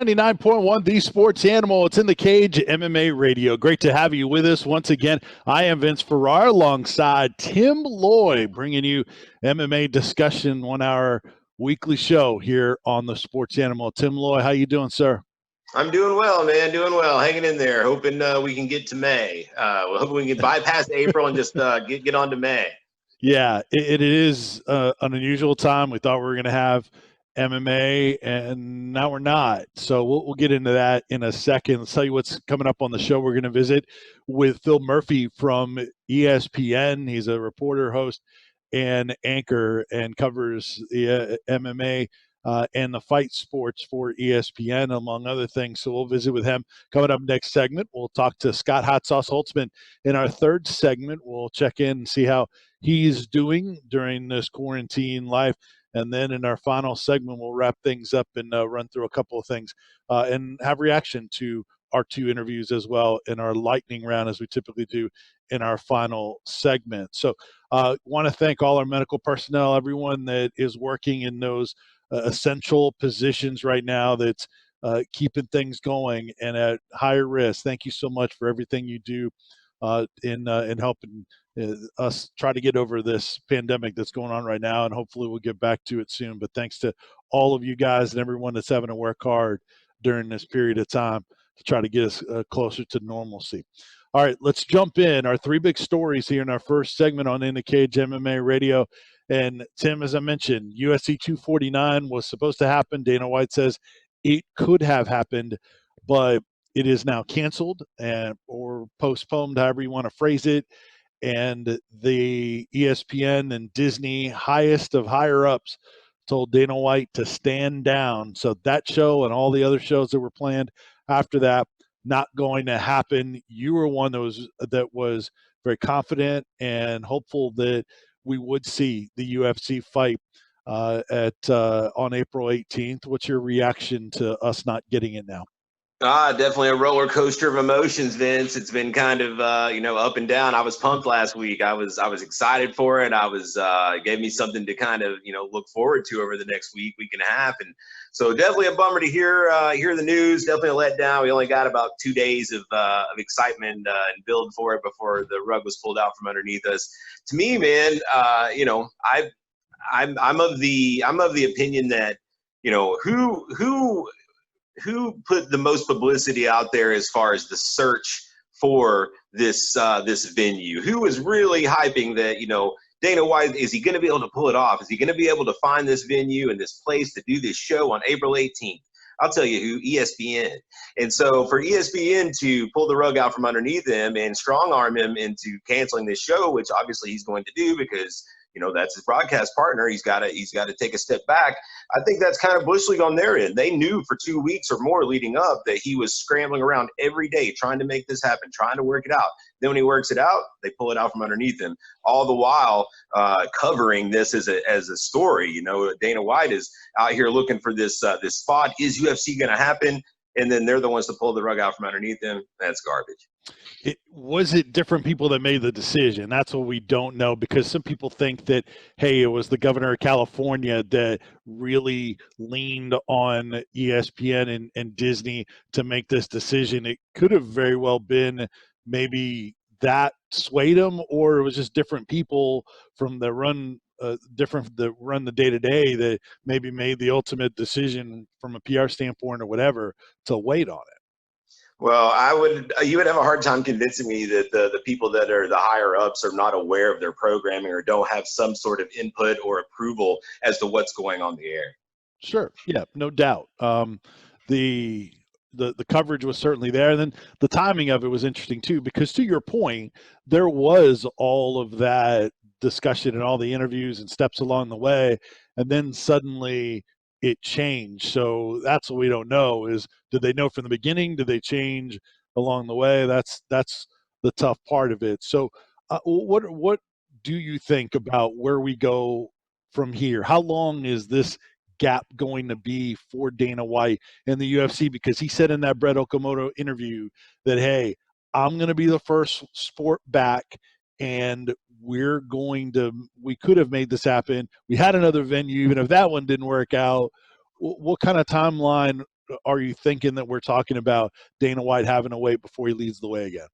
99.1 The Sports Animal. It's in the cage, MMA radio. Great to have you with us once again. I am Vince Ferrara alongside Tim Loy, bringing you MMA discussion, 1 hour weekly show here on the Sports Animal. Tim Loy, how you doing, sir? I'm doing well, man. Doing well. Hanging in there. Hoping we can get to May. Hoping we can bypass April and just get on to May. Yeah, it is an unusual time. We thought we were going to have MMA, and now we're not. So we'll get into that in a second. Let's tell you what's coming up on the show. We're going to visit with Phil Murphy from ESPN. He's a reporter, host, and anchor, and covers the MMA and the fight sports for ESPN, among other things. So we'll visit with him. Coming up next segment, we'll talk to Scott Hot Sauce Holtzman. In our third segment, we'll check in and see how he's doing during this quarantine life. And then in our final segment, we'll wrap things up and run through a couple of things and have reaction to our two interviews as well in our lightning round, as we typically do in our final segment. So want to thank all our medical personnel, everyone that is working in those essential positions right now that's keeping things going and at higher risk. Thank you so much for everything you do in helping us try to get over this pandemic that's going on right now, and hopefully we'll get back to it soon. But thanks to all of you guys and everyone that's having to work hard during this period of time to try to get us closer to normalcy. All right, let's jump in. Our three big stories here in our first segment on In the Cage MMA Radio. And Tim, as I mentioned, UFC 249 was supposed to happen. Dana White says it could have happened, but it is now canceled or postponed, however you want to phrase it. And the ESPN and Disney highest of higher ups told Dana White to stand down. So that show and all the other shows that were planned after that, not going to happen. You were one that was very confident and hopeful that we would see the UFC fight on April 18th. What's your reaction to us not getting it now? Definitely a roller coaster of emotions, Vince. It's been kind of up and down. I was pumped last week. I was excited for it. Gave me something to kind of look forward to over the next week and a half. And so definitely a bummer to hear the news. Definitely a letdown. We only got about 2 days of excitement and build for it before the rug was pulled out from underneath us. To me, man, I'm of the opinion that who put the most publicity out there as far as the search for this venue? Who was really hyping that, Dana White, is he going to be able to pull it off? Is he going to be able to find this venue and this place to do this show on April 18th? I'll tell you who, ESPN. And so for ESPN to pull the rug out from underneath him and strong arm him into canceling this show, which obviously he's going to do because that's his broadcast partner. He's got to take a step back. I think that's kind of Bush League on their end. They knew for 2 weeks or more leading up that he was scrambling around every day trying to make this happen, trying to work it out. Then when he works it out, they pull it out from underneath him. All the while covering this as a story. Dana White is out here looking for this spot. Is UFC going to happen? And then they're the ones to pull the rug out from underneath them. That's garbage. Was it different people that made the decision? That's what we don't know, because some people think that, hey, it was the governor of California that really leaned on ESPN and Disney to make this decision. It could have very well been maybe that swayed them, or it was just different people from the run the day-to-day that maybe made the ultimate decision from a PR standpoint or whatever to wait on it. Well, you would have a hard time convincing me that the people that are the higher ups are not aware of their programming or don't have some sort of input or approval as to what's going on the air. Sure. Yeah, no doubt. The coverage was certainly there. And then the timing of it was interesting too, because to your point, there was all of that discussion and all the interviews and steps along the way. And then suddenly it changed. So that's what we don't know is, did they know from the beginning? Did they change along the way? That's the tough part of it. So what do you think about where we go from here? How long is this gap going to be for Dana White and the UFC? Because he said in that Brett Okamoto interview that, hey, I'm going to be the first sport back, and we could have made this happen. We had another venue, even if that one didn't work out. What kind of timeline are you thinking that we're talking about Dana White having to wait before he leads the way again?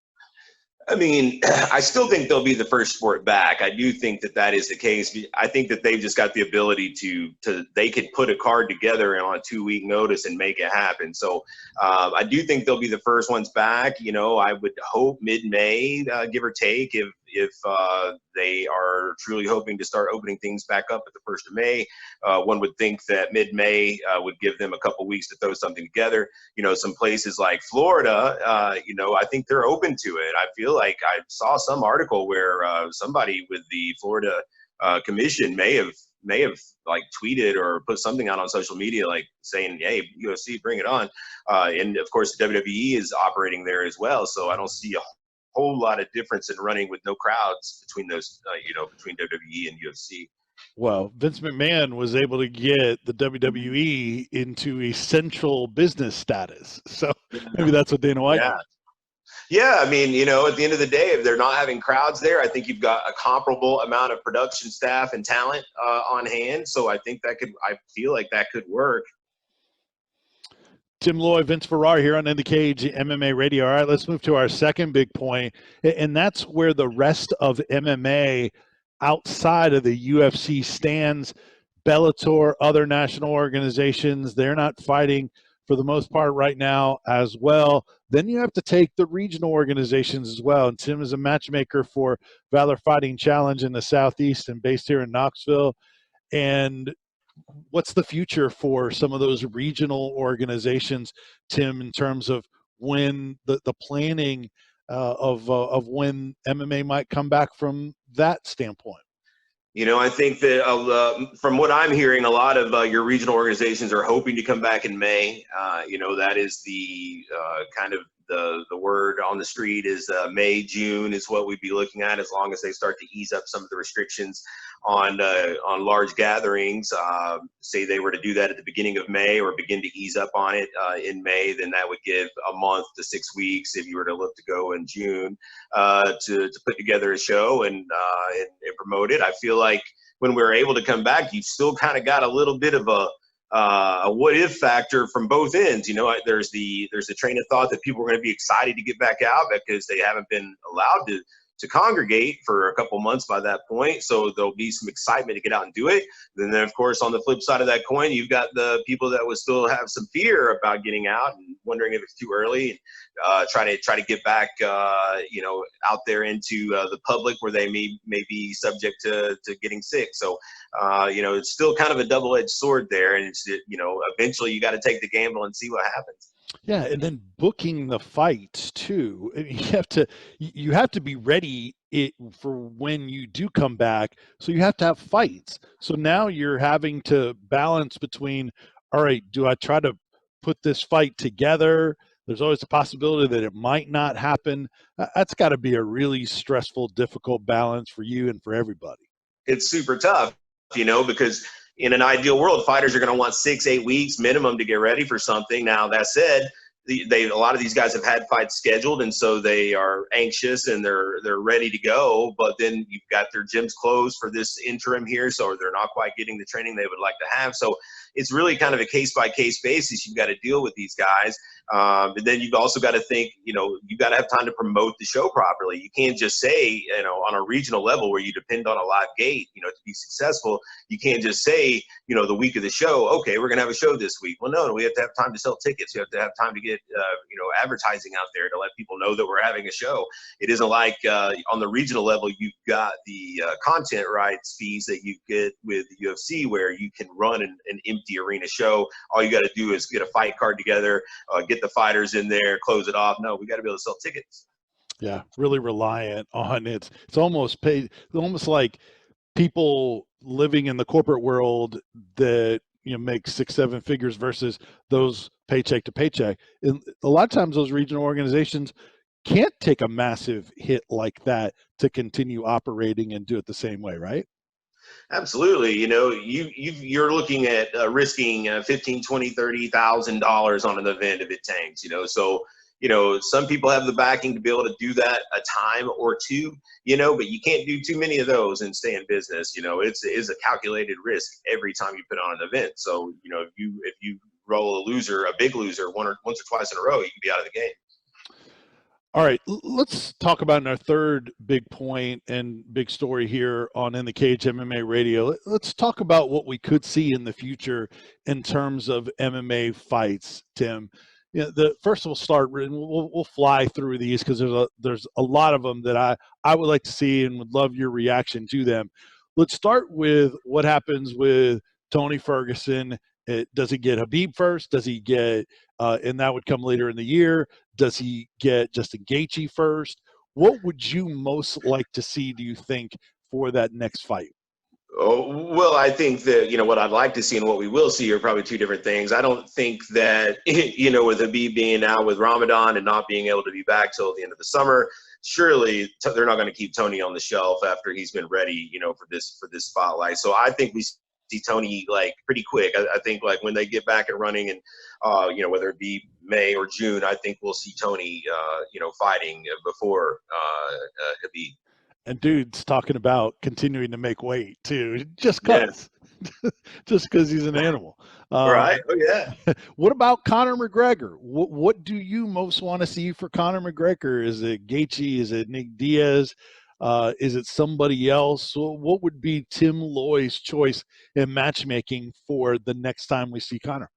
I mean, I still think they'll be the first sport back. I do think that that is the case. I think that they've just got the ability to they could put a card together on a 2-week notice and make it happen. So I do think they'll be the first ones back. You know, I would hope mid-May, give or take, if they are truly hoping to start opening things back up at the 1st of May. One would think that mid-May would give them a couple weeks to throw something together. You know, some places like Florida, you know, I think they're open to it. I feel like I saw some article where somebody with the Florida commission may have like tweeted or put something out on social media like saying, hey, UFC, bring it on. And of course the WWE is operating there as well, so I don't see a whole lot of difference in running with no crowds between those, you know, between WWE and UFC. Well, Vince McMahon was able to get the WWE into a central business status. So maybe that's what Dana White Yeah. did. Yeah, I mean, you know, at the end of the day, if they're not having crowds there, I think you've got a comparable amount of production staff and talent on hand. So I think I feel like that could work. Tim Loy, Vince Ferrara here on In the Cage MMA Radio. All right, let's move to our second big point, and that's where the rest of MMA outside of the UFC stands. Bellator, other national organizations, they're not fighting for the most part right now as well. Then you have to take the regional organizations as well. And Tim is a matchmaker for Valor Fighting Challenge in the Southeast and based here in Knoxville. And what's the future for some of those regional organizations, Tim, in terms of when the planning of when MMA might come back from that standpoint? You know, I think that from what I'm hearing, a lot of your regional organizations are hoping to come back in May. You know, that is the kind of the word on the street is May, June is what we'd be looking at, as long as they start to ease up some of the restrictions on large gatherings. Say they were to do that at the beginning of May or begin to ease up on it in May, then that would give a month to 6 weeks if you were to look to go in June to put together a show and promote it. I feel like when we're able to come back, you've still kind of got a little bit of a what if factor from both ends. You know, there's the train of thought that people are going to be excited to get back out because they haven't been allowed to congregate for a couple months by that point. So there'll be some excitement to get out and do it. Then of course, on the flip side of that coin, you've got the people that would still have some fear about getting out and wondering if it's too early, and try to get back, you know, out there into the public where they may be subject to getting sick. So, you know, it's still kind of a double-edged sword there. And it's, you know, eventually you got to take the gamble and see what happens. Yeah, and then booking the fights too. I mean, you have to be ready for when you do come back. So you have to have fights. So now you're having to balance between, all right, do I try to put this fight together? There's always a possibility that it might not happen. That's got to be a really stressful, difficult balance for you and for everybody. It's super tough, you know, because in an ideal world, fighters are going to want 6-8 weeks minimum to get ready for something. Now, that said, a lot of these guys have had fights scheduled, and so they are anxious and they're ready to go. But then you've got their gyms closed for this interim here, so they're not quite getting the training they would like to have. So it's really kind of a case-by-case basis. You've got to deal with these guys. And then you've also got to think, you know, you've got to have time to promote the show properly. You can't just say, you know, on a regional level where you depend on a live gate, you know, to be successful, you can't just say, you know, the week of the show, okay, we're going to have a show this week. Well, no, we have to have time to sell tickets. We have to have time to get, you know, advertising out there to let people know that we're having a show. It isn't like on the regional level, you've got the content rights fees that you get with the UFC, where you can run an empty arena show. All you got to do is get a fight card together, get the fighters in there, close it off. No, we got to be able to sell tickets. Yeah, really reliant on it. It's almost almost like people living in the corporate world that, you know, make 6-7 figures versus those paycheck to paycheck. And a lot of times those regional organizations can't take a massive hit like that to continue operating and do it the same way, right? Absolutely. You know, you're looking at risking $15,000, $20,000, $30,000 on an event if it tanks, you know. So, you know, some people have the backing to be able to do that a time or two, you know, but you can't do too many of those and stay in business. You know, it's a calculated risk every time you put on an event. So, you know, if you roll a loser, a big loser, once or twice in a row, you can be out of the game. All right, let's talk about our third big point and big story here on In the Cage MMA Radio. Let's talk about what we could see in the future in terms of MMA fights, Tim. First we'll start, and we'll fly through these because there's a lot of them that I would like to see and would love your reaction to them. Let's start with what happens with Tony Ferguson. Does he get Habib first? Does he get, and that would come later in the year? Does he get Justin Gaethje first? What would you most like to see, do you think, for that next fight? Oh, well, I think that, what I'd like to see and what we will see are probably two different things. I don't think that, with Habib being out with Ramadan and not being able to be back till the end of the summer, surely they're not going to keep Tony on the shelf after he's been ready, for this spotlight. So I think we see Tony like pretty quick. I think like when they get back and running and, whether it be May or June, I think we'll see Tony, fighting before Habib. And dude's talking about continuing to make weight too, just because, just because he's an animal. Right? Oh yeah. What about Conor McGregor? What do you most want to see for Conor McGregor? Is it Gaethje? Is it Nick Diaz? Is it somebody else? What would be Tim Loy's choice in matchmaking for the next time we see Conor?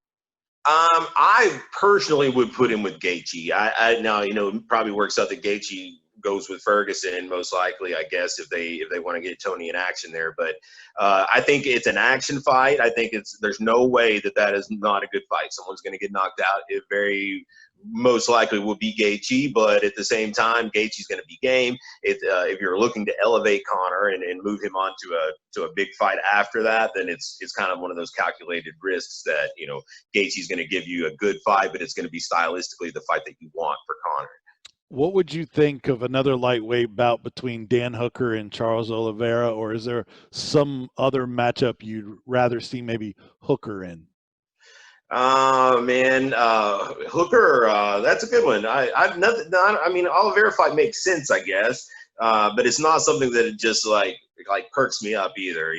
I personally would put him with Gaethje. I now, it probably works out that Gaethje goes with Ferguson most likely, I guess, if they want to get Tony in action there. But I think it's an action fight. I think there's no way that is not a good fight. Someone's going to get knocked out. It very most likely will be Gaethje, but at the same time, Gaethje's going to be game. If you're looking to elevate Conor and move him on to a big fight after that, then it's kind of one of those calculated risks that, Gaethje's going to give you a good fight, but it's going to be stylistically the fight that you want for Conor. What would you think of another lightweight bout between Dan Hooker and Charles Oliveira, or is there some other matchup you'd rather see maybe Hooker in? Man, Hooker, that's a good one. I mean, Oliveira fight makes sense, I guess, but it's not something that just like perks me up either.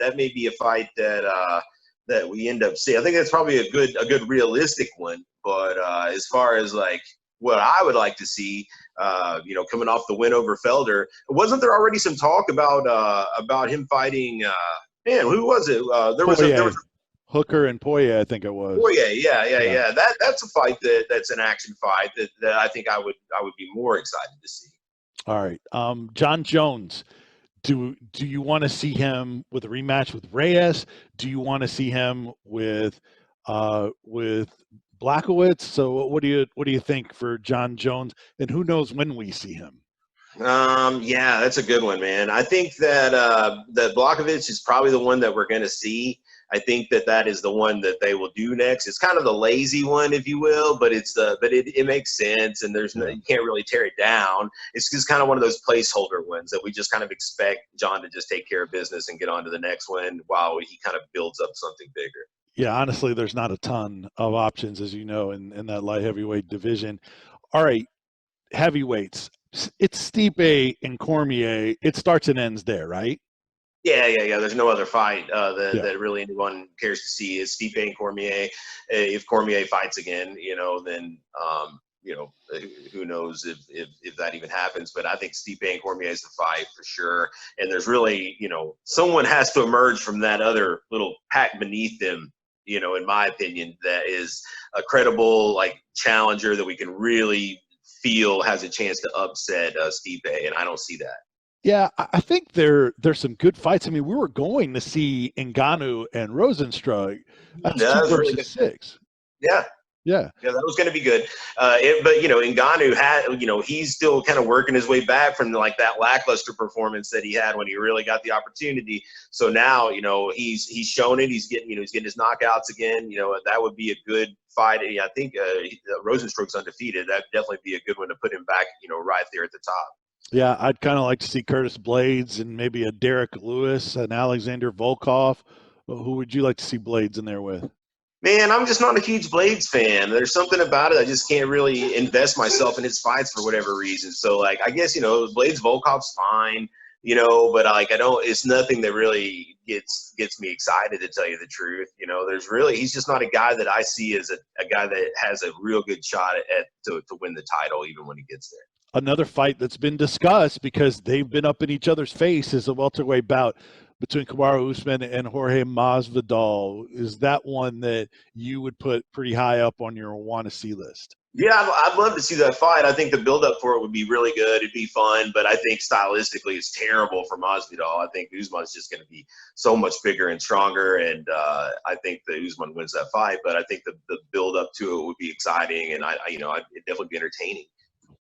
That may be a fight that we end up seeing. I think that's probably a good realistic one. But as far as like what I would like to see, coming off the win over Felder, wasn't there already some talk about him fighting? Man, who was it? There was Hooker and Poirier, I think it was. Poirier, yeah. That's a fight that's an action fight that I think I would be more excited to see. All right, John Jones. Do you want to see him with a rematch with Reyes? Do you want to see him with Blachowicz? So what do you think for John Jones? And who knows when we see him? Yeah, that's a good one, man. I think that Blachowicz is probably the one that we're going to see. I think that is the one that they will do next. It's kind of the lazy one, if you will, but it makes sense, and you can't really tear it down. It's just kind of one of those placeholder ones that we just kind of expect John to just take care of business and get on to the next one while he kind of builds up something bigger. Yeah, honestly, there's not a ton of options, as you know, in that light heavyweight division. All right, heavyweights. It's Stipe and Cormier. It starts and ends there, right? Yeah. There's no other fight that really anyone cares to see is Stipe and Cormier. If Cormier fights again, then who knows if that even happens. But I think Stipe and Cormier is the fight for sure. And there's really, someone has to emerge from that other little pack beneath them, in my opinion, that is a credible challenger that we can really feel has a chance to upset Stipe, and I don't see that. Yeah, I think there's some good fights. I mean, we were going to see Ngannou and Rozenstruik. That's 2 versus really 6. Yeah, that was going to be good. But Ngannou had, he's still kind of working his way back from that lackluster performance that he had when he really got the opportunity. So now, he's shown it. He's getting his knockouts again. That would be a good fight. I think Rozenstruik's undefeated. That'd definitely be a good one to put him back, right there at the top. Yeah, I'd kind of like to see Curtis Blades and maybe a Derek Lewis and Alexander Volkov. Who would you like to see Blades in there with? Man, I'm just not a huge Blades fan. There's something about it. I just can't really invest myself in his fights for whatever reason. So, I guess, Blades Volkov's fine. but like I don't. It's nothing that really gets me excited, to tell you the truth. He's just not a guy that I see as a guy that has a real good shot to win the title, even when he gets there. Another fight that's been discussed because they've been up in each other's face is a welterweight bout between Kamaru Usman and Jorge Masvidal. Is that one that you would put pretty high up on your want-to-see list? Yeah, I'd love to see that fight. I think the build-up for it would be really good. It'd be fun, but I think stylistically it's terrible for Masvidal. I think Usman's just going to be so much bigger and stronger, and I think that Usman wins that fight. But I think the build-up to it would be exciting, and it'd definitely be entertaining.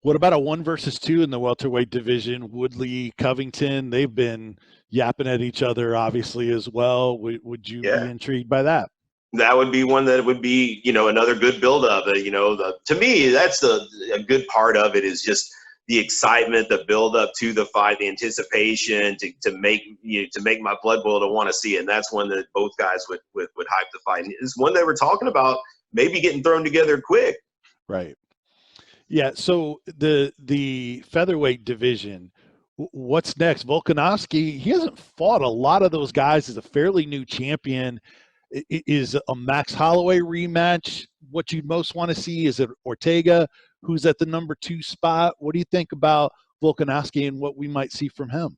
What about a 1 versus 2 in the welterweight division? Woodley, Covington, they've been yapping at each other, obviously, as well. Would you be intrigued by that? That would be one that would be, another good build-up. To me, that's a good part of it, is just the excitement, the build-up to the fight, the anticipation to make my blood boil to want to see it. And that's one that both guys would hype the fight. And it's one that we're talking about maybe getting thrown together quick. Right. Yeah, so the featherweight division, what's next? Volkanovski, he hasn't fought a lot of those guys. He's a fairly new champion. Is a Max Holloway rematch what you'd most want to see? Is it Ortega, who's at the number 2 spot? What do you think about Volkanovski and what we might see from him?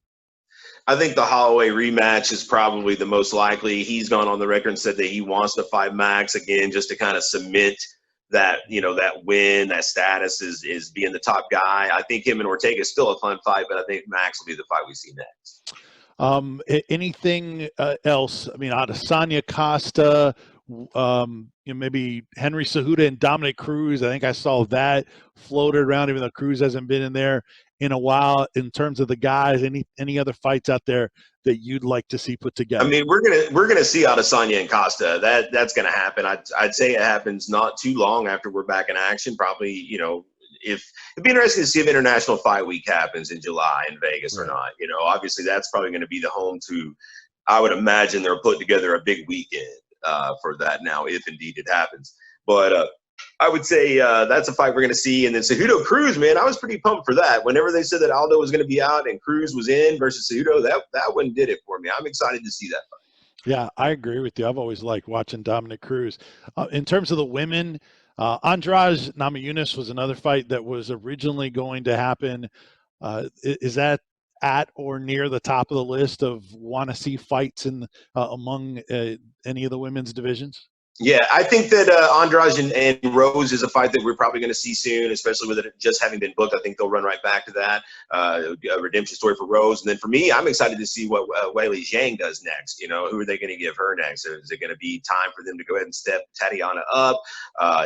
I think the Holloway rematch is probably the most likely. He's gone on the record and said that he wants to fight Max again, just to kind of cement that that win, that status is being the top guy. I think him and Ortega is still a fun fight, but I think Max will be the fight we see next. Anything else? I mean, Adesanya, Costa, maybe Henry Cejudo and Dominic Cruz. I think I saw that floated around, even though Cruz hasn't been in there in a while. In terms of the guys, any other fights out there that you'd like to see put together? I mean, we're gonna see Adesanya and Costa. That's gonna happen. I'd say it happens not too long after we're back in action. Probably, if it'd be interesting to see if International Fight Week happens in July in Vegas or not. Obviously that's probably going to be the home to. I would imagine they're putting together a big weekend for that now, if indeed it happens. But I would say that's a fight we're going to see. And then Cejudo Cruz, man, I was pretty pumped for that. Whenever they said that Aldo was going to be out and Cruz was in versus Cejudo, that one did it for me. I'm excited to see that fight. Yeah, I agree with you. I've always liked watching Dominic Cruz. In terms of the women, Andrade Namajunas was another fight that was originally going to happen. Is that at or near the top of the list of want to see fights in among any of the women's divisions? Yeah, I think that Andrade and Rose is a fight that we're probably going to see soon, especially with it just having been booked. I think they'll run right back to that. A redemption story for Rose. And then for me, I'm excited to see what Weili Zhang does next. Who are they going to give her next? Is it going to be time for them to go ahead and step Tatiana up?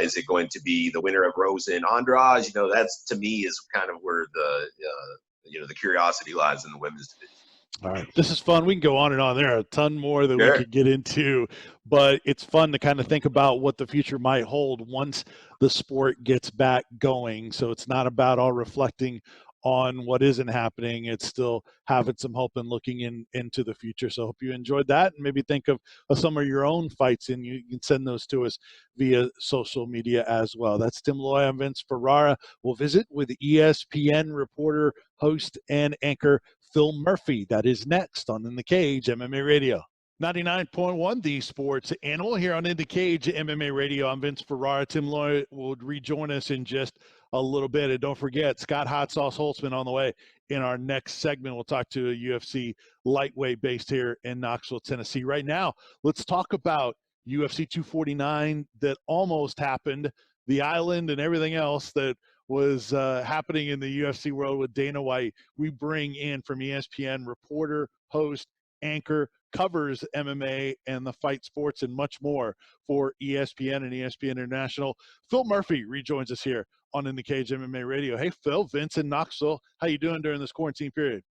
Is it going to be the winner of Rose and Andrade? That's, to me, is kind of where the curiosity lies in the women's division. All right. This is fun. We can go on and on. There are a ton more that we could get into, but it's fun to kind of think about what the future might hold once the sport gets back going. So it's not about all reflecting on what isn't happening. It's still having some hope and looking into the future. So I hope you enjoyed that, and maybe think of some of your own fights, and you can send those to us via social media as well. That's Tim Loy. I'm Vince Ferrara. We'll visit with ESPN reporter, host, and anchor Phil Murphy. That is next on In the Cage MMA Radio. 99.1 The Sports Animal here on In the Cage MMA Radio. I'm Vince Ferrara. Tim Loy will rejoin us in just a little bit. And don't forget, Scott Hot Sauce Holtzman on the way in our next segment. We'll talk to a UFC lightweight based here in Knoxville, Tennessee. Right now, let's talk about UFC 249 that almost happened, the island and everything else that was happening in the UFC world with Dana White. We bring in from ESPN reporter, host, anchor, covers MMA and the fight sports and much more for ESPN and ESPN International. Phil Murphy rejoins us here on In the Cage MMA Radio. Hey, Phil, Vince in Knoxville. How you doing during this quarantine period?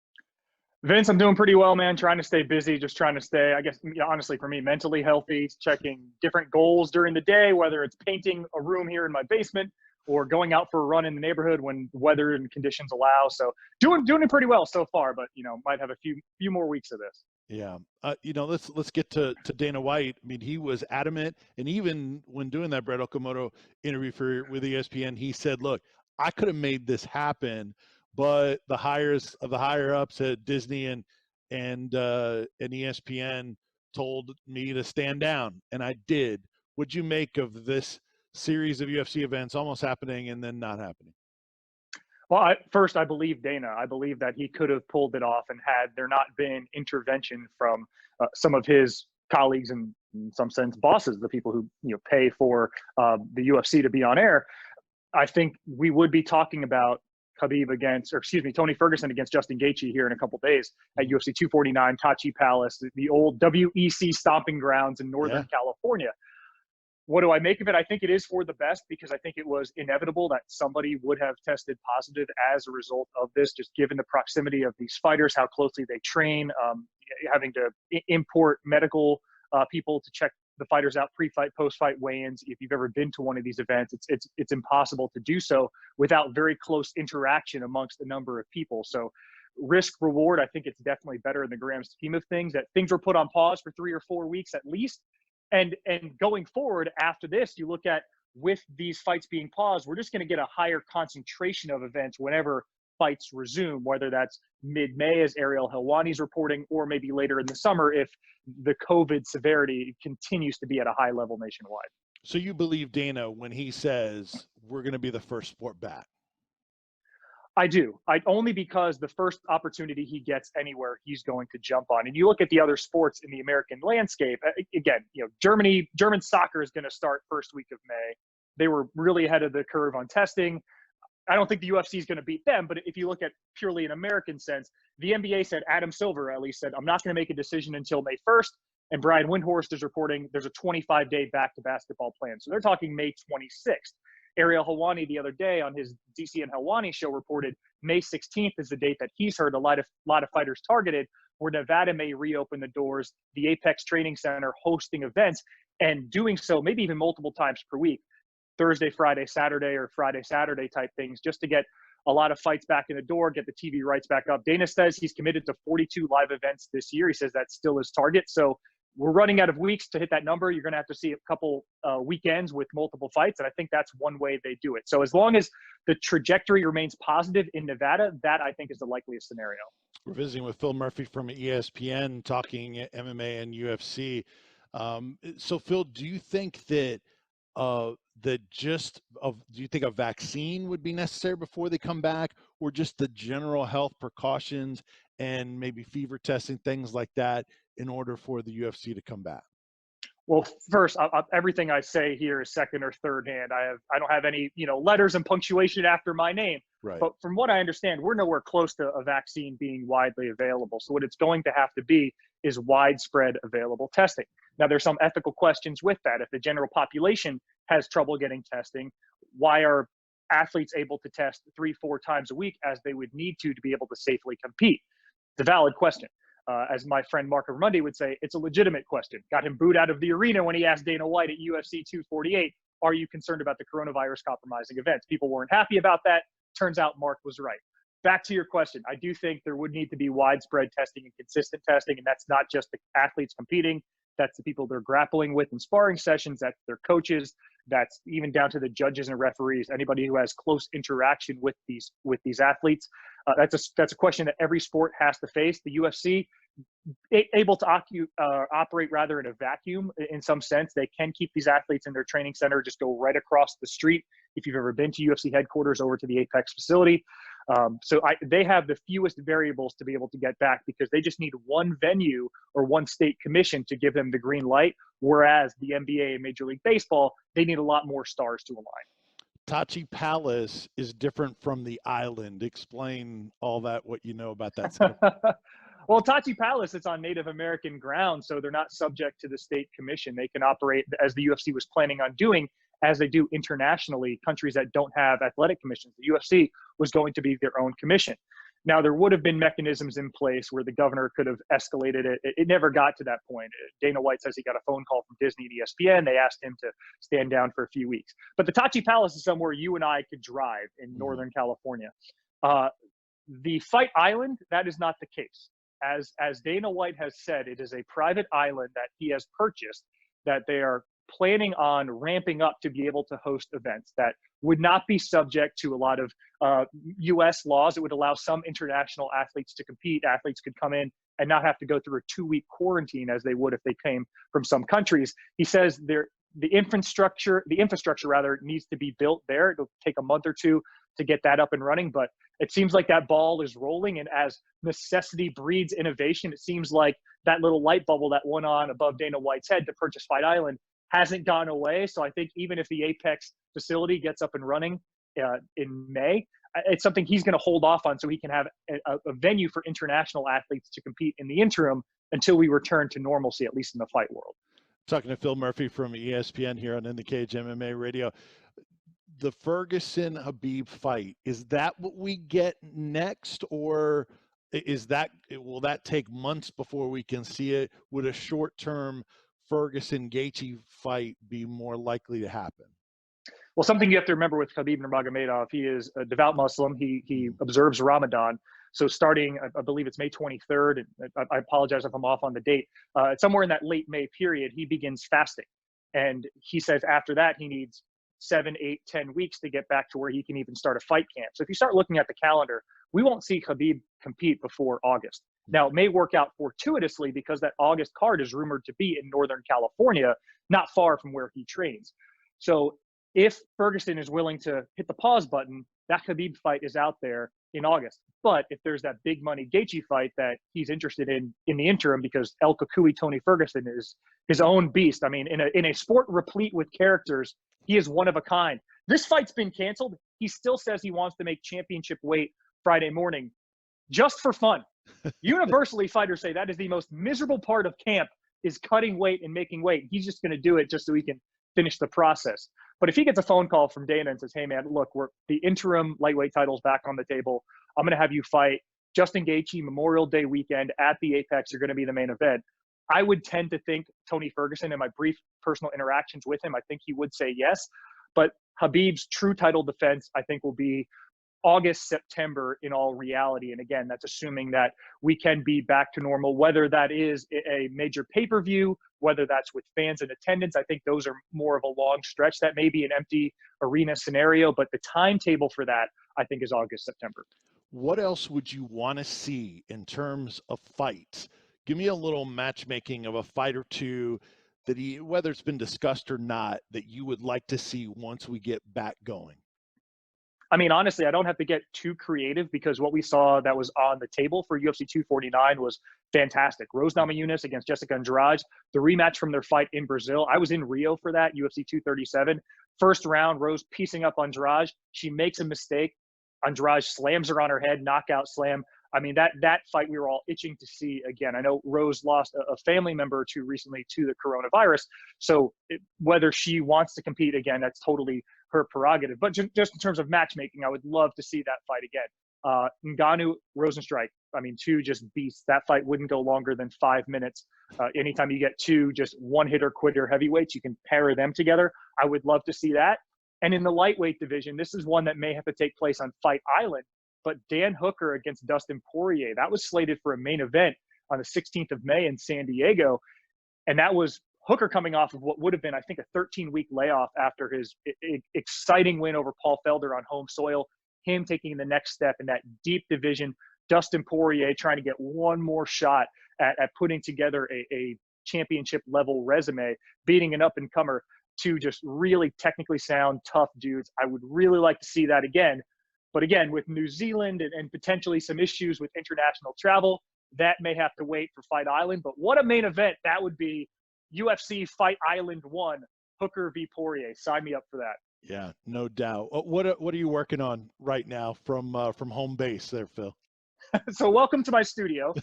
Vince, I'm doing pretty well, man. Trying to stay busy, just trying to stay, I guess, honestly, for me, mentally healthy, checking different goals during the day, whether it's painting a room here in my basement or going out for a run in the neighborhood when weather and conditions allow. So doing it pretty well so far, but, might have a few more weeks of this. Yeah. Let's get to Dana White. I mean, he was adamant, and even when doing that Brett Okamoto interview with ESPN, he said, look, I could have made this happen, but the higher ups at Disney and ESPN told me to stand down, and I did. What'd you make of this series of UFC events almost happening and then not happening? Well, first, I believe Dana. I believe that he could have pulled it off, and had there not been intervention from some of his colleagues and, in some sense, bosses, the people who pay for the UFC to be on air, I think we would be talking about Tony Ferguson against Justin Gaethje here in a couple days at UFC 249, Tachi Palace, the old WEC stomping grounds in Northern California. What do I make of it? I think it is for the best, because I think it was inevitable that somebody would have tested positive as a result of this, just given the proximity of these fighters, how closely they train, having to import medical people to check the fighters out pre-fight, post-fight weigh-ins. If you've ever been to one of these events, it's impossible to do so without very close interaction amongst a number of people. So risk reward, I think it's definitely better in the grand scheme of things, that things were put on pause for 3 or 4 weeks at least. And going forward after this, you look at, with these fights being paused, we're just going to get a higher concentration of events whenever fights resume, whether that's mid-May, as Ariel Helwani's reporting, or maybe later in the summer if the COVID severity continues to be at a high level nationwide. So you believe Dana when he says we're going to be the first sport back? I do. Only because the first opportunity he gets anywhere, he's going to jump on. And you look at the other sports in the American landscape, again, German soccer is going to start first week of May. They were really ahead of the curve on testing. I don't think the UFC is going to beat them, but if you look at purely an American sense, the NBA said, Adam Silver at least said, I'm not going to make a decision until May 1st. And Brian Windhorst is reporting there's a 25-day back to basketball plan. So they're talking May 26th. Ariel Helwani the other day on his DC and Helwani show reported May 16th is the date that he's heard a lot of fighters targeted, where Nevada may reopen the doors, the Apex Training Center hosting events, and doing so maybe even multiple times per week, Thursday, Friday, Saturday, or Friday, Saturday type things, just to get a lot of fights back in the door, get the TV rights back up. Dana says he's committed to 42 live events this year. He says that's still his target. So we're running out of weeks to hit that number. You're going to have to see a couple weekends with multiple fights, and I think that's one way they do it. So as long as the trajectory remains positive in Nevada, that I think is the likeliest scenario. We're visiting with Phil Murphy from ESPN, talking MMA and UFC. So Phil, do you think that do you think a vaccine would be necessary before they come back, or just the general health precautions and maybe fever testing, things like that, in order for the UFC to come back? Well, first, everything I say here is second or third hand. I don't have any letters and punctuation after my name. Right. But from what I understand, we're nowhere close to a vaccine being widely available. So what it's going to have to be is widespread available testing. Now, there's some ethical questions with that. If the general population has trouble getting testing, why are athletes able to test 3-4 times a week as they would need to be able to safely compete? It's a valid question. As my friend Mark Ramundi would say, it's a legitimate question. Got him booed out of the arena when he asked Dana White at UFC 248, are you concerned about the coronavirus compromising events? People weren't happy about that. Turns out Mark was right. Back to your question, I do think there would need to be widespread testing and consistent testing, and that's not just the athletes competing. That's the people they're grappling with in sparring sessions. That's their coaches. That's even down to the judges and referees. Anybody who has close interaction with these athletes. That's a question that every sport has to face. The UFC able to operate rather in a vacuum in some sense. They can keep these athletes in their training center, just go right across the street. If you've ever been to UFC headquarters over to the Apex facility. They have the fewest variables to be able to get back, because they just need one venue or one state commission to give them the green light. Whereas the NBA and Major League Baseball, they need a lot more stars to align. Tachi Palace is different from the island. Explain all that, what you know about that. Well, Tachi Palace, it's on Native American ground, so they're not subject to the state commission. They can operate as the UFC was planning on doing, as they do internationally, countries that don't have athletic commissions. The UFC was going to be their own commission. Now, there would have been mechanisms in place where the governor could have escalated it. It never got to that point. Dana White says he got a phone call from Disney and ESPN. They asked him to stand down for a few weeks. But the Tachi Palace is somewhere you and I could drive in Northern California. The Fight Island, that is not the case. As Dana White has said, it is a private island that he has purchased, that they are planning on ramping up to be able to host events that would not be subject to a lot of U.S. laws. It would allow some international athletes to compete. Athletes could come in and not have to go through a 2-week quarantine as they would if they came from some countries. He says the infrastructure rather needs to be built there. It'll take a month or two to get that up and running, but it seems like that ball is rolling, and as necessity breeds innovation, it seems like that little light bubble that went on above Dana White's head to purchase Fight Island hasn't gone away. So I think even if the Apex facility gets up and running in May, it's something he's going to hold off on so he can have a venue for international athletes to compete in the interim until we return to normalcy, at least in the fight world. Talking to Phil Murphy from ESPN here on In the Cage MMA Radio. The Ferguson Khabib fight, is that what we get next, or will that take months before we can see it? Would a short-term Ferguson Gaethje fight be more likely to happen? Well, something you have to remember with Khabib Nurmagomedov, he is a devout Muslim. He observes Ramadan. So starting, I believe it's May 23rd, and I apologize if I'm off on the date, somewhere in that late May period, he begins fasting. And he says after that, he needs 7, 8, 10 weeks to get back to where he can even start a fight camp. So if you start looking at the calendar, we won't see Khabib compete before August. Now, it may work out fortuitously because that August card is rumored to be in Northern California, not far from where he trains. So if Ferguson is willing to hit the pause button, that Khabib fight is out there in August. But if there's that big money Gaethje fight that he's interested in the interim, because El Kukui Tony Ferguson is his own beast. I mean, in a sport replete with characters, he is one of a kind. This fight's been canceled. He still says he wants to make championship weight Friday morning just for fun. Universally, fighters say that is the most miserable part of camp, is cutting weight and making weight. He's just going to do it just so he can finish the process. But if he gets a phone call from Dana and says, hey, man, look, the interim lightweight title's back on the table. I'm going to have you fight Justin Gaethje Memorial Day weekend at the Apex. You're going to be the main event. I would tend to think Tony Ferguson, in my brief personal interactions with him, I think he would say yes. But Khabib's true title defense, I think, will be August, September in all reality. And again, that's assuming that we can be back to normal, whether that is a major pay-per-view, whether that's with fans in attendance. I think those are more of a long stretch. That may be an empty arena scenario, but the timetable for that, I think, is August, September. What else would you want to see in terms of fights? Give me a little matchmaking of a fight or two that whether it's been discussed or not, that you would like to see once we get back going. I mean, honestly, I don't have to get too creative because what we saw that was on the table for UFC 249 was fantastic. Rose Namajunas against Jessica Andrade, the rematch from their fight in Brazil. I was in Rio for that, UFC 237. First round, Rose piecing up Andrade. She makes a mistake. Andrade slams her on her head, knockout slam. I mean, that fight we were all itching to see again. I know Rose lost a family member or two recently to the coronavirus. So whether she wants to compete again, that's totally her prerogative. But just in terms of matchmaking, I would love to see that fight again. Ngannou, Rosenstrike, I mean, two just beasts. That fight wouldn't go longer than 5 minutes. Anytime you get two just one-hitter quitter heavyweights, you can pair them together. I would love to see that. And in the lightweight division, this is one that may have to take place on Fight Island. But Dan Hooker against Dustin Poirier, that was slated for a main event on the 16th of May in San Diego. And that was Hooker coming off of what would have been, I think, a 13-week layoff after his exciting win over Paul Felder on home soil, him taking the next step in that deep division. Dustin Poirier trying to get one more shot at putting together a championship-level resume, beating an up-and-comer, two just really technically sound, tough dudes. I would really like to see that again. But again, with New Zealand and potentially some issues with international travel, that may have to wait for Fight Island. But what a main event that would be. UFC Fight Island 1, Hooker v. Poirier. Sign me up for that. Yeah, no doubt. What are you working on right now from home base there, Phil? So welcome to my studio.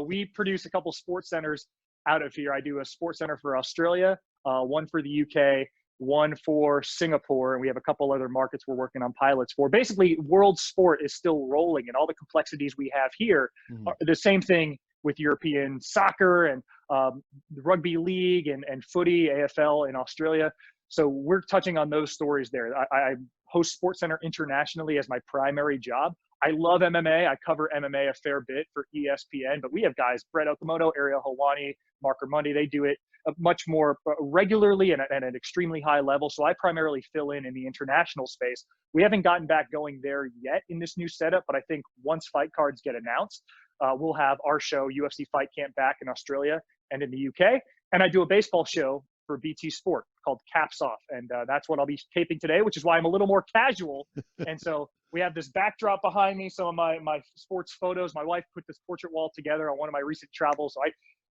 We produce a couple sports centers out of here. I do a sports center for Australia, one for the UK, one for Singapore, and we have a couple other markets we're working on pilots for. Basically, world sport is still rolling, and all the complexities we have here are the same thing with European soccer and the rugby league and footy, AFL in Australia. So we're touching on those stories there. I host SportsCenter internationally as my primary job. I love MMA. I cover MMA a fair bit for ESPN, but we have guys, Brett Okamoto, Ariel Helwani, Mark Ramundi, they do it much more regularly and at an extremely high level. So I primarily fill in the international space. We haven't gotten back going there yet in this new setup, but I think once fight cards get announced, we'll have our show, UFC Fight Camp, back in Australia and in the UK. And I do a baseball show for BT Sport called Caps Off. And that's what I'll be taping today, which is why I'm a little more casual. And so we have this backdrop behind me, some of my sports photos. My wife put this portrait wall together on one of my recent travels. So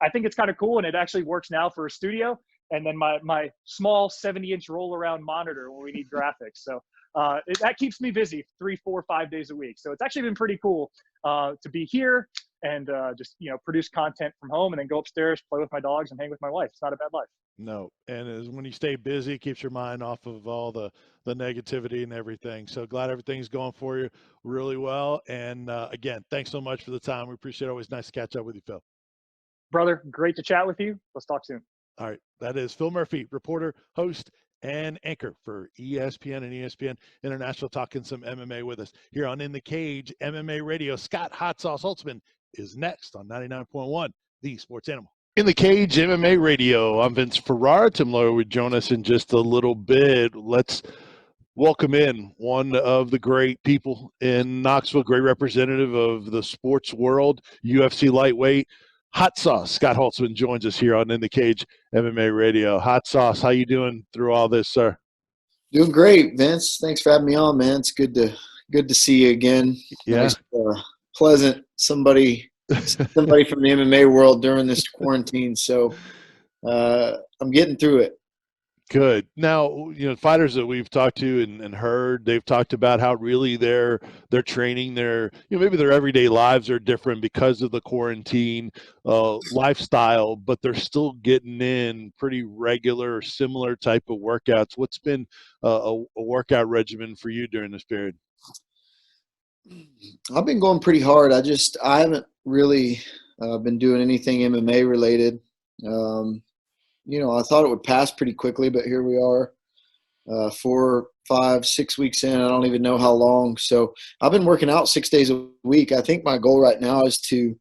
I think it's kind of cool, and it actually works now for a studio. And then my small 70-inch roll-around monitor when we need graphics. So that keeps me busy 3, 4, 5 days a week. So it's actually been pretty cool to be here and just, produce content from home and then go upstairs, play with my dogs, and hang with my wife. It's not a bad life. No, and when you stay busy, it keeps your mind off of all the negativity and everything. So glad everything's going for you really well. And again, thanks so much for the time. We appreciate it. Always nice to catch up with you, Phil. Brother, great to chat with you. Let's talk soon. All right. That is Phil Murphy, reporter, host, and anchor for ESPN and ESPN International, talking some MMA with us here on In the Cage MMA Radio. Scott Hot Sauce HOLTZMAN is next on 99.1, the Sports Animal. In the Cage MMA Radio, I'm Vince Ferrara. Tim Loyer will join us in just a little bit. Let's welcome in one of the great people in Knoxville, great representative of the sports world, UFC lightweight, Hot Sauce. Scott HOLTZMAN joins us here on In the Cage MMA Radio. Hot Sauce, how you doing through all this, sir? Doing great, Vince. Thanks for having me on, man. It's good to see you again. Yeah. Nice, pleasant somebody from the MMA world during this quarantine. So I'm getting through it. Good. Now, fighters that we've talked to and heard, they've talked about how really their training, maybe their everyday lives are different because of the quarantine lifestyle, but they're still getting in pretty regular, similar type of workouts. What's been a workout regimen for you during this period? I've been going pretty hard. I haven't really been doing anything MMA related. I thought it would pass pretty quickly, but here we are, 4, 5, 6 weeks in. I don't even know how long. So I've been working out 6 days a week. I think my goal right now is to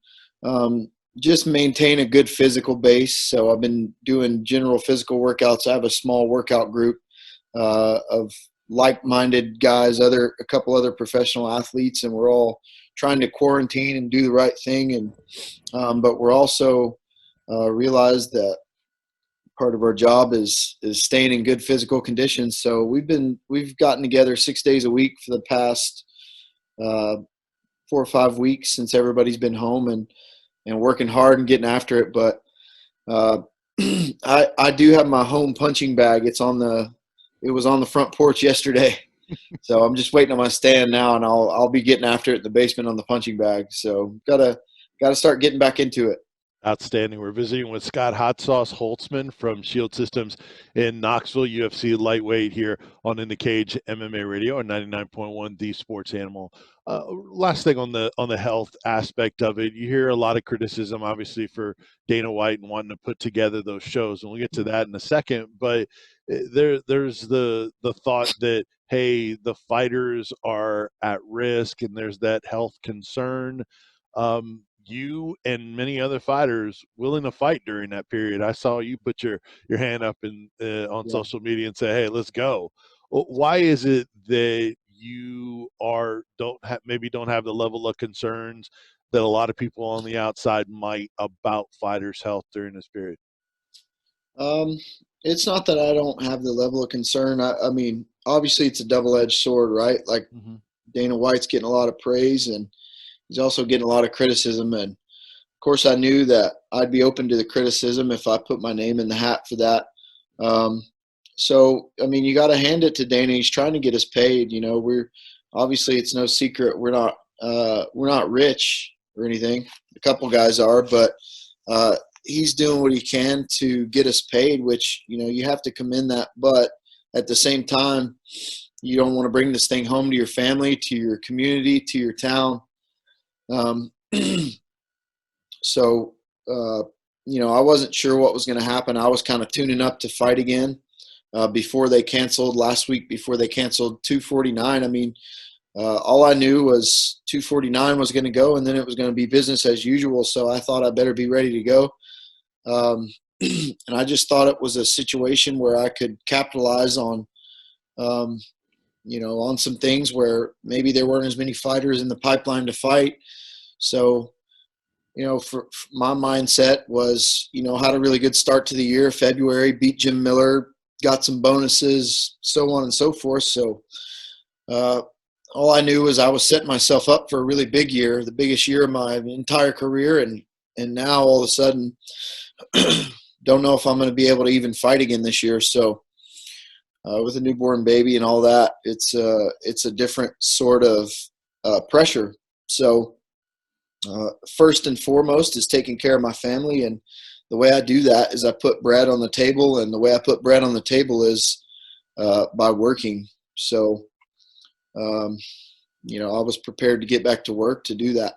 just maintain a good physical base. So I've been doing general physical workouts. I have a small workout group of like-minded guys, a couple other professional athletes, and we're all trying to quarantine and do the right thing. And but we're also realized that part of our job is staying in good physical conditions. So we've gotten together 6 days a week for the past 4 or 5 weeks since everybody's been home and working hard and getting after it. But I do have my home punching bag. It was on the front porch yesterday. So I'm just waiting on my stand now, and I'll be getting after it in the basement on the punching bag. So gotta start getting back into it. Outstanding. We're visiting with Scott Hot Sauce HOLTZMAN from Shield Systems in Knoxville, UFC lightweight here on In the Cage MMA Radio on 99.1 The Sports Animal. Last thing on the health aspect of it, you hear a lot of criticism, obviously, for Dana White and wanting to put together those shows, and we'll get to that in a second. But there's the thought that, hey, the fighters are at risk, and there's that health concern. You and many other fighters willing to fight during that period. I saw you put your hand up on social media and say, "Hey, let's go." Why is it that you don't have the level of concerns that a lot of people on the outside might about fighters' health during this period? It's not that I don't have the level of concern. I mean, obviously it's a double-edged sword, right? Like Dana White's getting a lot of praise, and he's also getting a lot of criticism. And of course I knew that I'd be open to the criticism if I put my name in the hat for that. So, I mean, you got to hand it to Dana. He's trying to get us paid. We're obviously, it's no secret. We're not rich or anything. A couple guys are, but he's doing what he can to get us paid, which, you have to commend that. But at the same time, you don't want to bring this thing home to your family, to your community, to your town. So, I wasn't sure what was going to happen. I was kind of tuning up to fight again before they canceled last week, before they canceled 249. I mean, all I knew was 249 was going to go, and then it was going to be business as usual. So I thought I better be ready to go. and I just thought it was a situation where I could capitalize on, on some things where maybe there weren't as many fighters in the pipeline to fight. So, for my mindset was, had a really good start to the year. February, beat Jim Miller, got some bonuses, so on and so forth. So all I knew was I was setting myself up for a really big year, the biggest year of my entire career. And now all of a sudden, don't know if I'm going to be able to even fight again this year. So with a newborn baby and all that, it's a different sort of pressure. So first and foremost is taking care of my family. And the way I do that is I put bread on the table. And the way I put bread on the table is by working. So, I was prepared to get back to work to do that.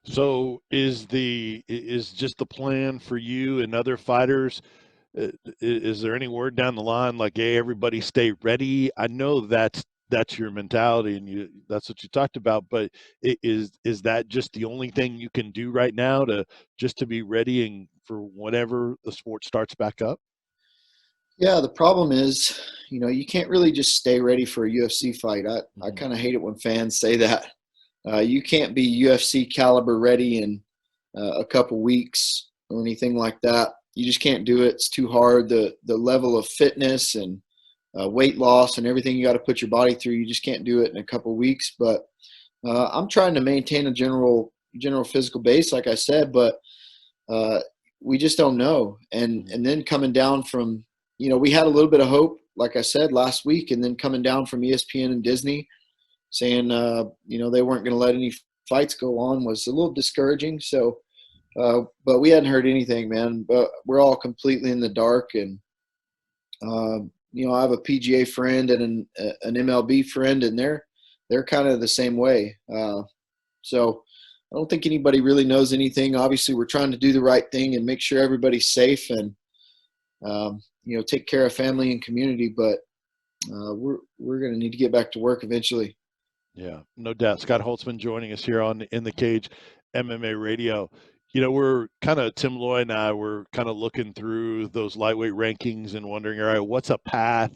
So is just the plan for you and other fighters? Is there any word down the line like, hey, everybody stay ready? I know that's your mentality and that's what you talked about, but is that just the only thing you can do right now to be ready and for whenever the sport starts back up? Yeah, the problem is, you can't really just stay ready for a UFC fight. I kind of hate it when fans say that. You can't be UFC caliber ready in a couple weeks or anything like that. You just can't do it. It's too hard. The level of fitness and weight loss and everything you got to put your body through, you just can't do it in a couple weeks. But I'm trying to maintain a general physical base, like I said, but we just don't know. And then coming down from, we had a little bit of hope, like I said, last week, and then coming down from ESPN and Disney saying, they weren't going to let any fights go on was a little discouraging. So, but we hadn't heard anything, man, but we're all completely in the dark. And, I have a PGA friend and an MLB friend, and they're kind of the same way. So I don't think anybody really knows anything. Obviously, we're trying to do the right thing and make sure everybody's safe and, take care of family and community. But we're going to need to get back to work eventually. Yeah, no doubt. Scott HOLTZMAN joining us here on In the Cage MMA Radio. We're kind of, Tim Loy and I, we're kind of looking through those lightweight rankings and wondering, all right, what's a path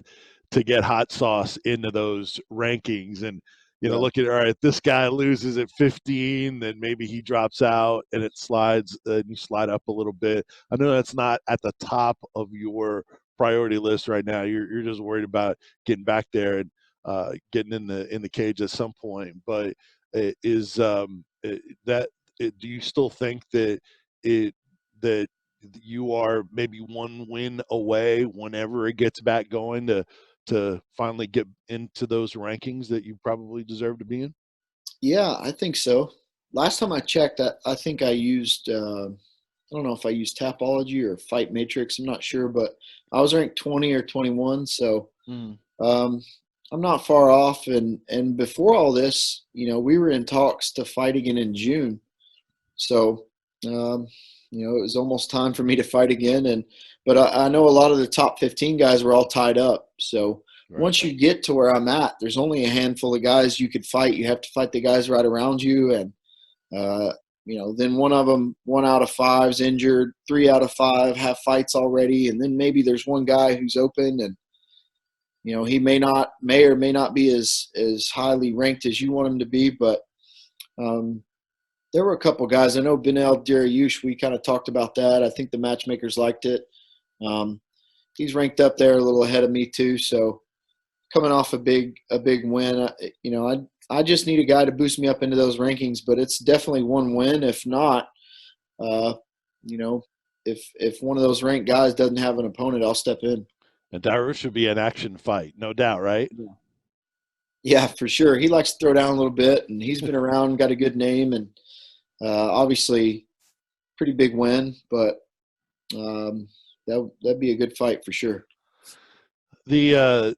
to get Hot Sauce into those rankings? And, look at, all right, this guy loses at 15, then maybe he drops out and it slides, and you slide up a little bit. I know that's not at the top of your priority list right now. You're just worried about getting back there and getting in the cage at some point. But do you still think that you are maybe one win away whenever it gets back going to finally get into those rankings that you probably deserve to be in? Yeah, I think so. Last time I checked, I think I used, I don't know if I used Tapology or Fight Matrix. I'm not sure, but I was ranked 20 or 21. So I'm not far off. And before all this, we were in talks to fight again in June. So, it was almost time for me to fight again. But I know a lot of the top 15 guys were all tied up. So once you get to where I'm at, there's only a handful of guys you could fight. You have to fight the guys right around you. And, then one of them, 1 out of 5's injured, 3 out of 5 have fights already. And then maybe there's one guy who's open and, he may or may not be as highly ranked as you want him to be. But there were a couple guys. I know Benel Dariush, we kind of talked about that. I think the matchmakers liked it. He's ranked up there a little ahead of me too. So coming off a big win, I just need a guy to boost me up into those rankings, but it's definitely one win. If not, if one of those ranked guys doesn't have an opponent, I'll step in. And Dariush should be an action fight, no doubt, right? Yeah, for sure. He likes to throw down a little bit, and he's been around, got a good name, and obviously pretty big win, but that'd be a good fight for sure. The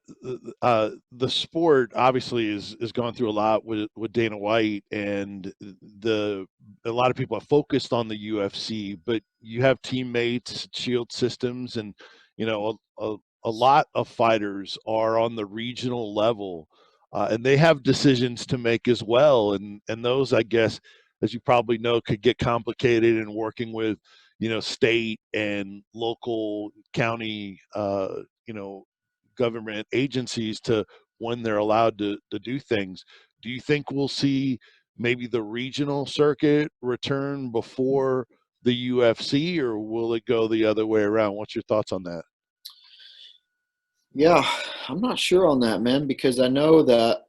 sport obviously is going through a lot with Dana White, and a lot of people are focused on the UFC, but you have teammates, Shield Systems, and a lot of fighters are on the regional level, and they have decisions to make as well, and those, I guess, as you probably know, could get complicated in working with state and local county, government agencies to when they're allowed to do things. Do you think we'll see maybe the regional circuit return before the UFC, or will it go the other way around? What's your thoughts on that? Yeah, I'm not sure on that, man, because I know that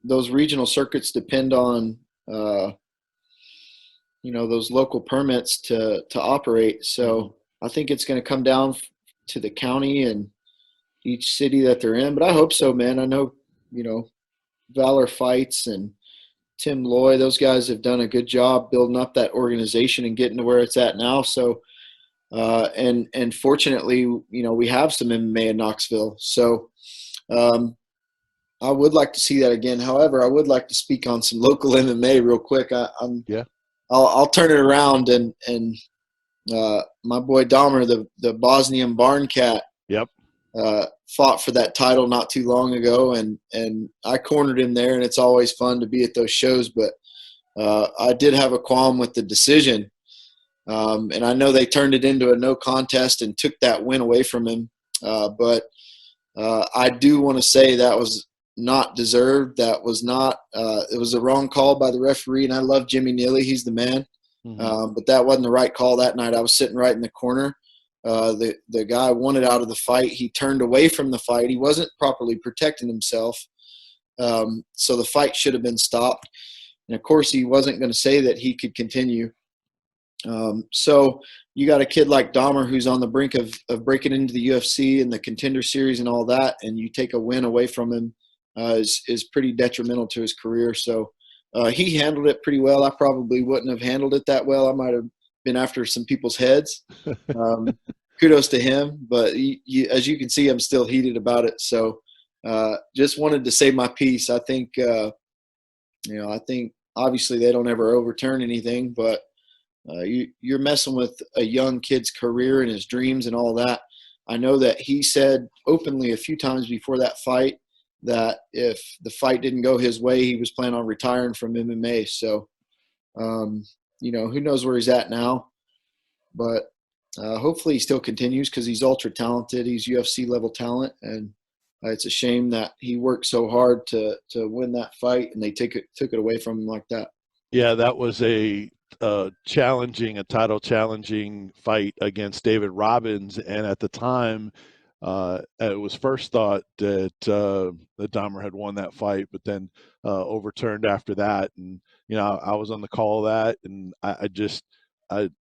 those regional circuits depend on, those local permits to operate. So I think it's going to come down to the county and each city that they're in. But I hope so, man. I know, Valor Fights and Tim Loy, those guys have done a good job building up that organization and getting to where it's at now. So, and fortunately, we have some MMA in Knoxville. So, I would like to see that again. However, I would like to speak on some local MMA real quick. I'll turn it around and my boy Dahmer, the Bosnian Barn Cat. Yep. Fought for that title not too long ago, and I cornered him there, and it's always fun to be at those shows. But I did have a qualm with the decision, and I know they turned it into a no contest and took that win away from him. But I do want to say that was not deserved. That was not it was the wrong call by the referee, and I love Jimmy Neely. He's the man. But that wasn't the right call that night. I was sitting right in the corner. The guy wanted out of the fight. He turned away from the fight. He wasn't properly protecting himself. So the fight should have been stopped. And, of course, he wasn't going to say that he could continue. So you got a kid like Dahmer who's on the brink of breaking into the UFC and the Contender Series and all that, and you take a win away from him is pretty detrimental to his career. So he handled it pretty well. I probably wouldn't have handled it that well. I might have been after some people's heads. Kudos to him, but as you can see, I'm still heated about it. So just wanted to say my piece. I think I think obviously they don't ever overturn anything, but you're messing with a young kid's career and his dreams and all that. I know that he said openly a few times before that fight that if the fight didn't go his way, he was planning on retiring from MMA. So who knows where he's at now, but hopefully he still continues because he's ultra talented. He's UFC level talent, and it's a shame that he worked so hard to win that fight and they took it away from him like that. Yeah, that was a title challenging fight against David Robbins, and at the time it was first thought that Dahmer had won that fight, but then overturned after that. And I was on the call of that, and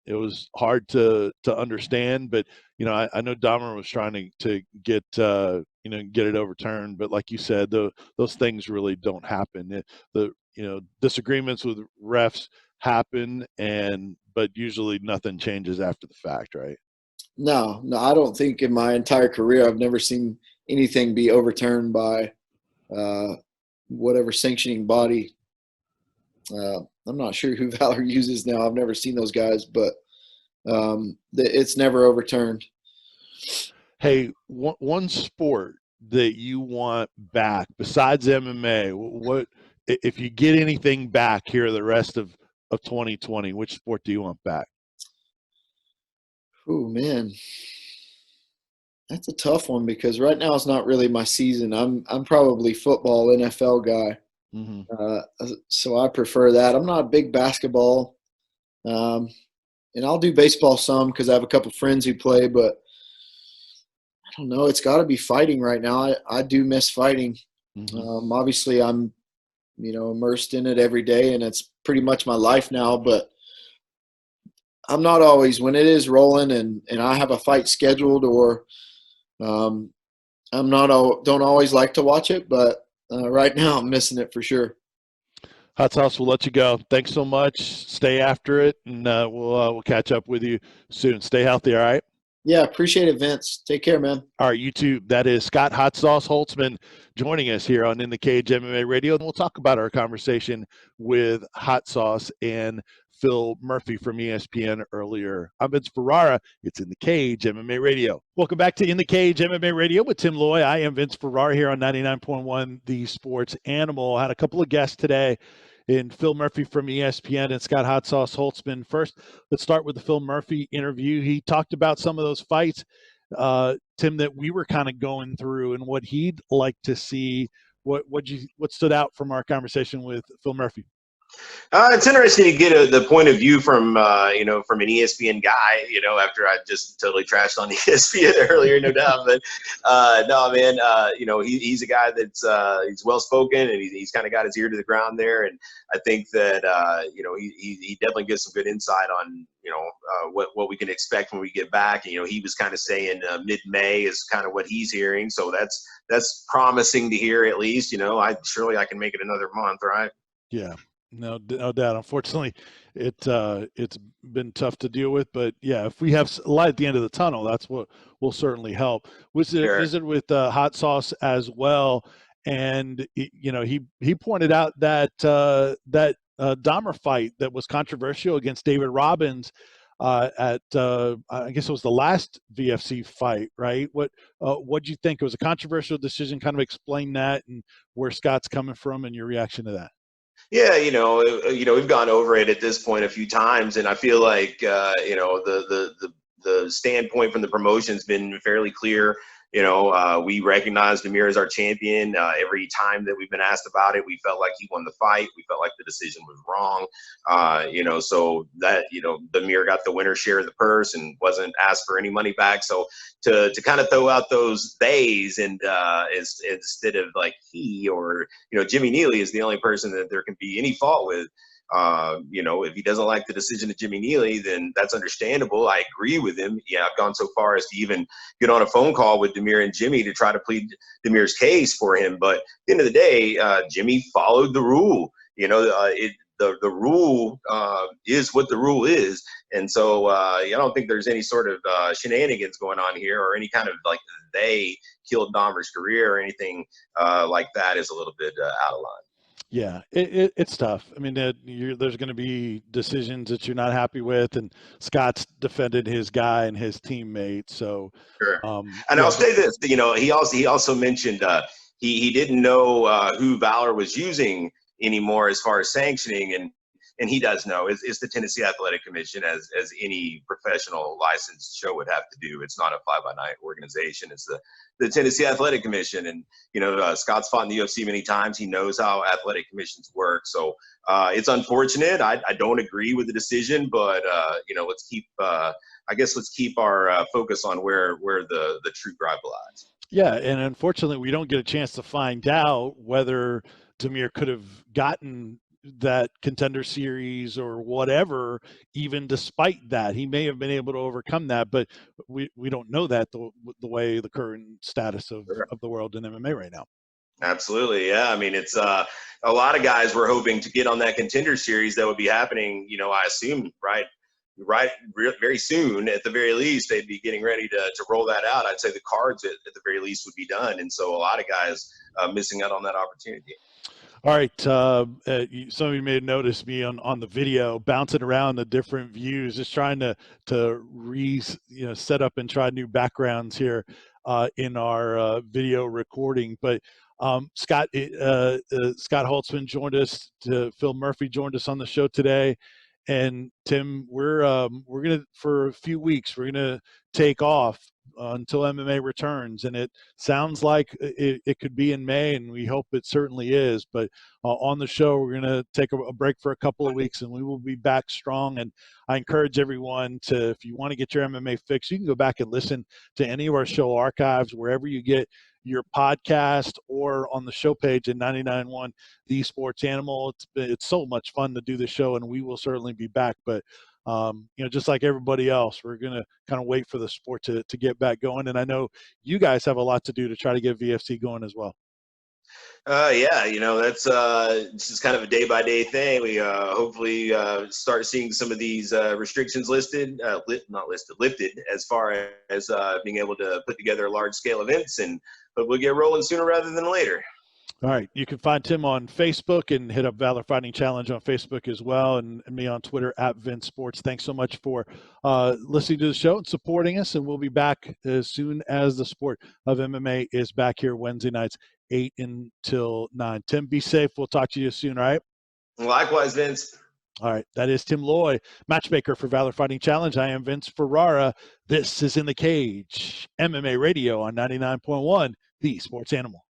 it was hard to understand, but I know Dahmer was trying to get it overturned, but like you said, those things really don't happen. Disagreements with refs happen, but usually nothing changes after the fact, right? No, I don't think in my entire career I've never seen anything be overturned by whatever sanctioning body. I'm not sure who Valor uses now. I've never seen those guys, but it's never overturned. Hey, one sport that you want back besides MMA, what if you get anything back here the rest of 2020, which sport do you want back? Oh, man. That's a tough one because right now it's not really my season. I'm probably football, NFL guy. So I prefer that. I'm not a big basketball. And I'll do baseball some because I have a couple friends who play, but I don't know. It's got to be fighting right now. I do miss fighting. Obviously, I'm, immersed in it every day, and it's pretty much my life now, but I'm not always. When it is rolling and I have a fight scheduled or don't always like to watch it, but right now I'm missing it for sure. Hot Sauce, we'll let you go. Thanks so much. Stay after it, and we'll catch up with you soon. Stay healthy, all right? Yeah, appreciate it, Vince. Take care, man. All right, YouTube. That is Scott Hot Sauce HOLTZMAN joining us here on In the Cage MMA Radio. And we'll talk about our conversation with Hot Sauce and Phil Murphy from ESPN earlier. I'm Vince Ferrara. It's In the Cage MMA Radio. Welcome back to In the Cage MMA Radio with Tim Loy. I am Vince Ferrara here on 99.1 The Sports Animal. I had a couple of guests today in Phil Murphy from ESPN and Scott Hot Sauce Holtzman. First, let's start with the Phil Murphy interview. He talked about some of those fights, Tim, that we were kind of going through and what he'd like to see. What stood out from our conversation with Phil Murphy? It's interesting to get the point of view from from an ESPN guy. After I just totally trashed on ESPN earlier, no doubt. But no, man, he's a guy that's he's well spoken and he's kind of got his ear to the ground there. And I think that he definitely gives some good insight on what we can expect when we get back. And, he was kind of saying mid-May is kind of what he's hearing. So that's promising to hear at least. I can make it another month, right? Yeah. No doubt. Unfortunately, it's been tough to deal with, but yeah, if we have light at the end of the tunnel, that's what will certainly help. Was it Sure. visit with Hot Sauce as well, and he pointed out that that Dahmer fight that was controversial against David Robbins at I guess it was the last VFC fight, right? What'd you think? It was a controversial decision. Kind of explain that and where Scott's coming from and your reaction to that. Yeah, we've gone over it at this point a few times, and I feel like the standpoint from the promotion's been fairly clear. We recognize Demir as our champion. Every time that we've been asked about it, we felt like he won the fight. We felt like the decision was wrong. So that, Demir got the winner's share of the purse and wasn't asked for any money back. So to kind of throw out those days and instead of like he or, Jimmy Neely is the only person that there can be any fault with. If he doesn't like the decision of Jimmy Neely, then that's understandable. I agree with him. Yeah, I've gone so far as to even get on a phone call with Demir and Jimmy to try to plead Demir's case for him. But at the end of the day, Jimmy followed the rule. The rule is what the rule is. And so I don't think there's any sort of shenanigans going on here or any kind of like they killed Dahmer's career or anything like that is a little bit out of line. Yeah, it's tough. I mean, there's going to be decisions that you're not happy with, and Scott's defended his guy and his teammate. So, sure. And I'll say this: he also mentioned he didn't know who Valor was using anymore as far as sanctioning, and he does know. It's the Tennessee Athletic Commission, as any professional licensed show would have to do. It's not a fly-by-night organization. It's the Tennessee Athletic Commission. And, Scott's fought in the UFC many times. He knows how athletic commissions work. So it's unfortunate. I don't agree with the decision, but, let's keep our focus on where the true drive lies. Yeah, and unfortunately, we don't get a chance to find out whether Demir could have gotten that Contender Series or whatever, even despite that. He may have been able to overcome that, but we don't know that the way the current status of the world in MMA right now. Absolutely. Yeah. I mean, it's a lot of guys were hoping to get on that Contender Series that would be happening, I assume, very soon. At the very least, they'd be getting ready to roll that out. I'd say the cards at the very least would be done. And so a lot of guys missing out on that opportunity. All right, some of you may have noticed me on the video bouncing around the different views, just trying to set up and try new backgrounds here in our video recording. But Scott Holtzman joined us. Phil Murphy joined us on the show today, and Tim, we're gonna for a few weeks we're gonna take off until MMA returns, and it sounds like it could be in May, and we hope it certainly is. But on the show, we're going to take a break for a couple of weeks, and we will be back strong. And I encourage everyone to, if you want to get your MMA fix, you can go back and listen to any of our show archives wherever you get your podcast or on the show page at 99.1 The Sports Animal. It's so much fun to do the show, and we will certainly be back. But just like everybody else, we're going to kind of wait for the sport to get back going. And I know you guys have a lot to do to try to get VFC going as well. That's just kind of a day-by-day thing. We hopefully start seeing some of these restrictions lifted as far as being able to put together large-scale events, but we'll get rolling sooner rather than later. All right. You can find Tim on Facebook and hit up Valor Fighting Challenge on Facebook as well, and me on Twitter at Vince Sports. Thanks so much for listening to the show and supporting us, and we'll be back as soon as the sport of MMA is back here Wednesday nights, 8 until 9. Tim, be safe. We'll talk to you soon, all right? Likewise, Vince. All right, that is Tim Loy, matchmaker for Valor Fighting Challenge. I am Vince Ferrara. This is In the Cage, MMA Radio on 99.1, The Sports Animal.